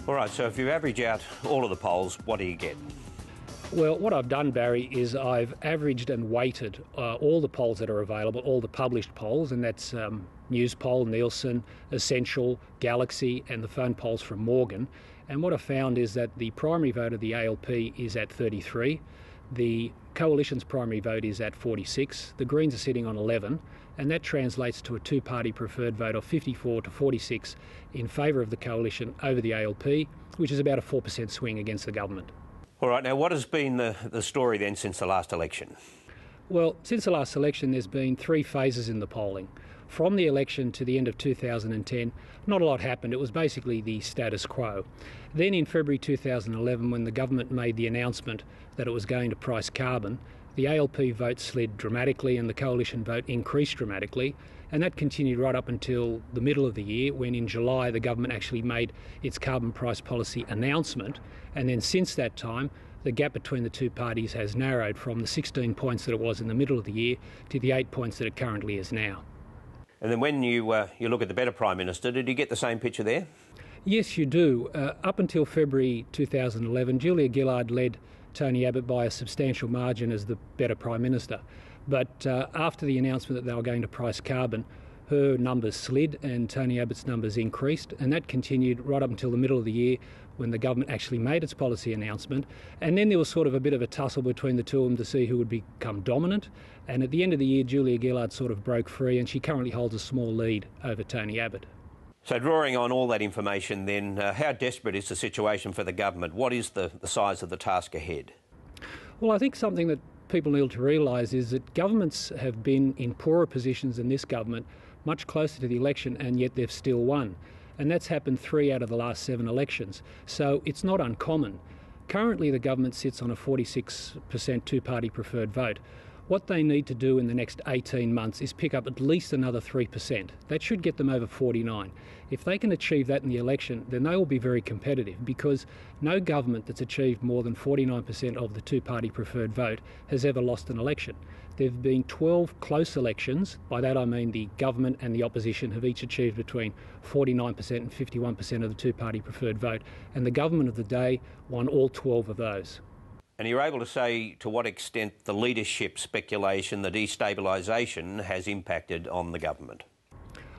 All right, so if you average out all of the polls, what do you get? Well, what I've done, Barry, is I've averaged and weighted all the polls that are available, all the published polls, and that's Newspoll, Nielsen, Essential, Galaxy, and the phone polls from Morgan. And what I found is that the primary vote of the ALP is at 33, the Coalition's primary vote is at 46, the Greens are sitting on 11, and that translates to a two-party preferred vote of 54 to 46 in favour of the Coalition over the ALP, which is about a 4% swing against the government. All right, now what has been the story then since the last election? Well, since the last election, there's been three phases in the polling. From the election to the end of 2010, not a lot happened. It was basically the status quo. Then in February 2011, when the government made the announcement that it was going to price carbon, the ALP vote slid dramatically and the Coalition vote increased dramatically. And that continued right up until the middle of the year, when in July the government actually made its carbon price policy announcement. And then since that time, the gap between the two parties has narrowed from the 16 points that it was in the middle of the year to the 8 points that it currently is now. And then when you look at the better Prime Minister, did you get the same picture there? Yes, you do. Up until February 2011, Julia Gillard led Tony Abbott by a substantial margin as the better Prime Minister. But after the announcement that they were going to price carbon, her numbers slid and Tony Abbott's numbers increased, and that continued right up until the middle of the year when the government actually made its policy announcement. And then there was sort of a bit of a tussle between the two of them to see who would become dominant. And at the end of the year, Julia Gillard sort of broke free and she currently holds a small lead over Tony Abbott. So drawing on all that information then, how desperate is the situation for the government? What is the size of the task ahead? Well, I think something that people need to realise is that governments have been in poorer positions than this government much closer to the election, and yet they've still won. And that's happened 3 out of the last 7 elections. So it's not uncommon. Currently the government sits on a 46% two-party preferred vote. What they need to do in the next 18 months is pick up at least another 3%. That should get them over 49. If they can achieve that in the election, then they will be very competitive, because no government that's achieved more than 49% of the two-party preferred vote has ever lost an election. There have been 12 close elections. By that I mean the government and the opposition have each achieved between 49% and 51% of the two-party preferred vote, and the government of the day won all 12 of those. And you're able to say to what extent the leadership speculation, the destabilisation, has impacted on the government?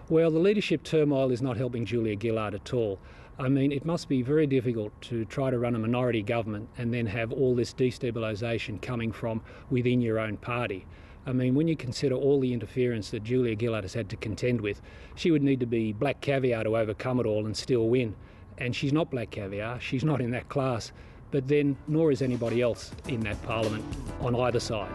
Well, the leadership turmoil is not helping Julia Gillard at all. I mean, it must be very difficult to try to run a minority government and then have all this destabilisation coming from within your own party. I mean, when you consider all the interference that Julia Gillard has had to contend with, she would need to be black caviar to overcome it all and still win. And she's not black caviar, she's not in that class. But then nor is anybody else in that parliament on either side.